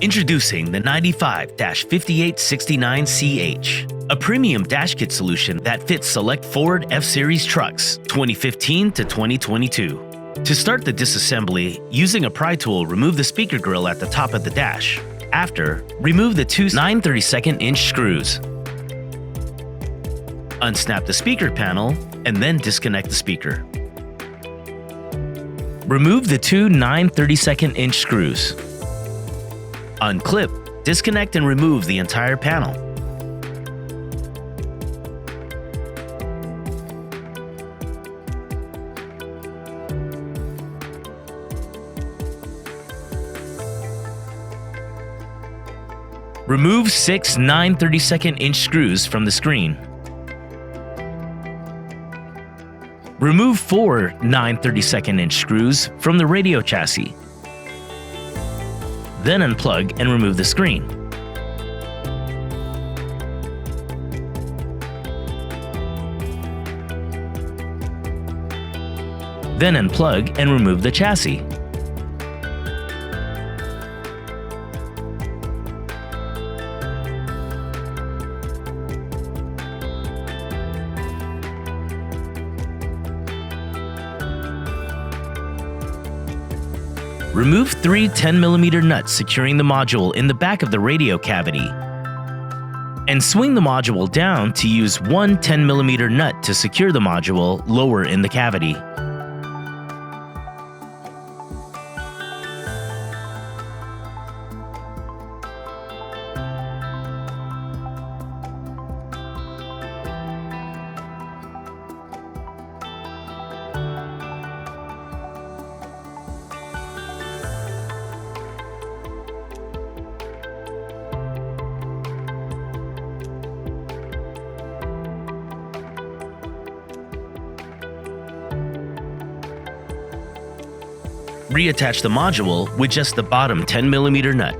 Introducing the 95-5869CH, a premium dash kit solution that fits select Ford F-Series trucks 2015 to 2022. To start the disassembly, using a pry tool, remove the speaker grill at the top of the dash. After, remove the two 9/32" screws. Unsnap the speaker panel and then disconnect the speaker. Remove the two 9/32" screws. Unclip, disconnect and remove the entire panel. Remove 6 9/32" screws from the screen. Remove 4 9/32" screws from the radio chassis. Then unplug and remove the screen. Then unplug and remove the chassis. Remove 3 10mm nuts securing the module in the back of the radio cavity. And swing the module down to use one 10mm nut to secure the module lower in the cavity. Reattach the module with just the bottom 10mm nut.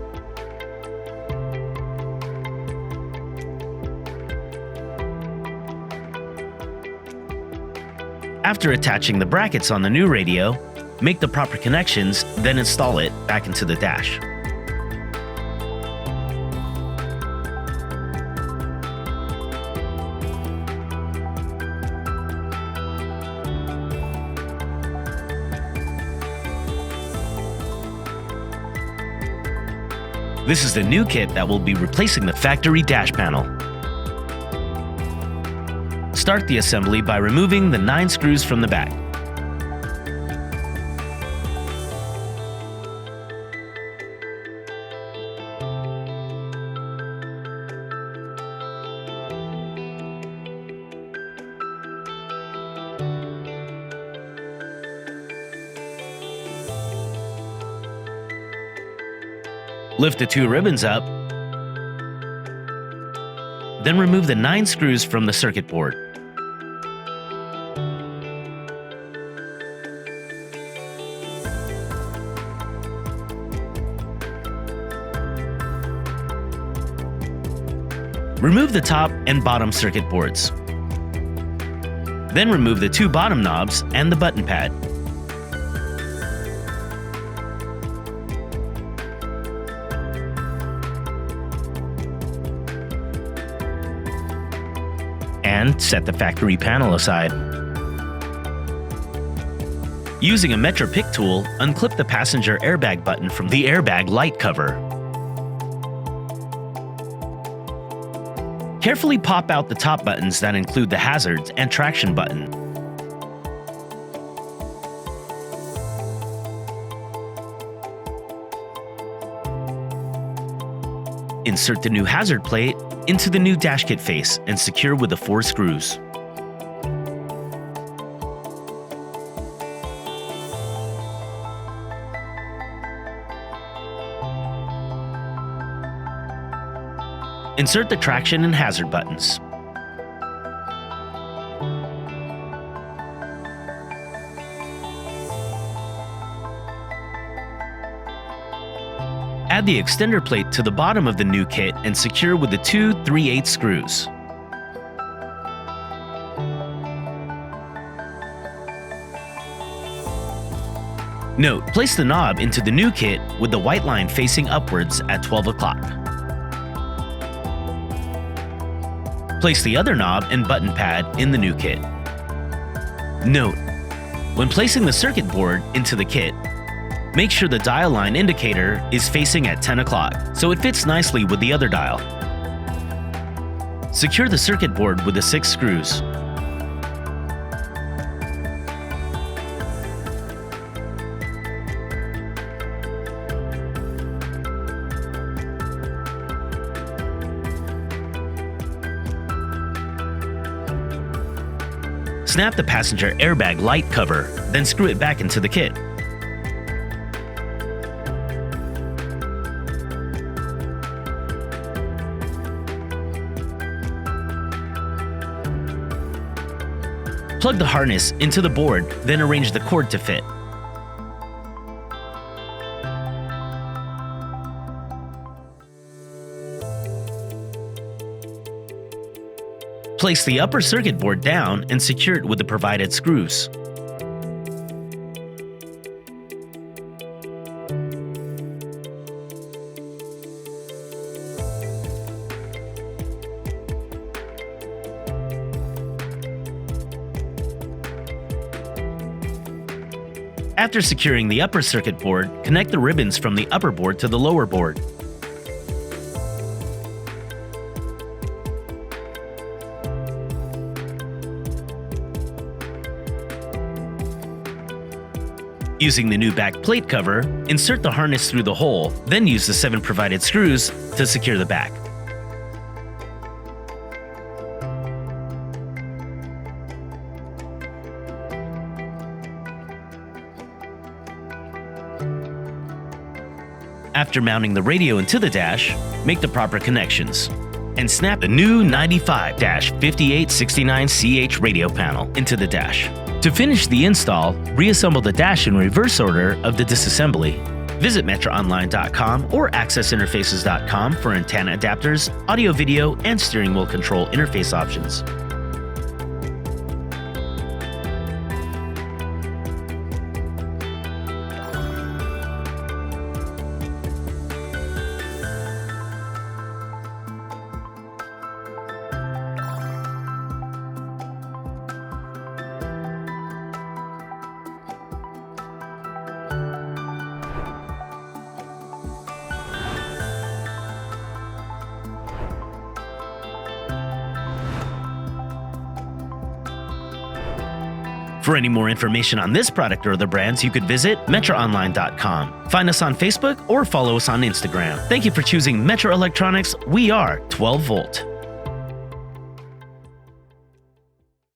After attaching the brackets on the new radio, make the proper connections, then install it back into the dash. This is the new kit that will be replacing the factory dash panel. Start the assembly by removing the 9 screws from the back. Lift the 2 ribbons up, then remove the 9 screws from the circuit board. Remove the top and bottom circuit boards. Then remove the 2 bottom knobs and the button pad. And set the factory panel aside. Using a Metra pick tool, unclip the passenger airbag button from the airbag light cover. Carefully pop out the top buttons that include the hazards and traction button. Insert the new hazard plate into the new dash kit face and secure with the 4 screws. Insert the traction and hazard buttons. Add the extender plate to the bottom of the new kit and secure with the 2 3/8 screws. Note, place the knob into the new kit with the white line facing upwards at 12 o'clock. Place the other knob and button pad in the new kit. Note, when placing the circuit board into the kit, make sure the dial line indicator is facing at 10 o'clock so it fits nicely with the other dial. Secure the circuit board with the 6 screws. Snap the passenger airbag light cover, then screw it back into the kit. Plug the harness into the board, then arrange the cord to fit. Place the upper circuit board down and secure it with the provided screws. After securing the upper circuit board, connect the ribbons from the upper board to the lower board. Using the new back plate cover, insert the harness through the hole, then use the 7 provided screws to secure the back. After mounting the radio into the dash, make the proper connections and snap the new 95-5869CH radio panel into the dash. To finish the install, reassemble the dash in reverse order of the disassembly. Visit metraonline.com or accessinterfaces.com for antenna adapters, audio video, and steering wheel control interface options. For any more information on this product or other brands, you could visit metraonline.com. Find us on Facebook or follow us on Instagram. Thank you for choosing Metra Electronics. We are 12 Volt.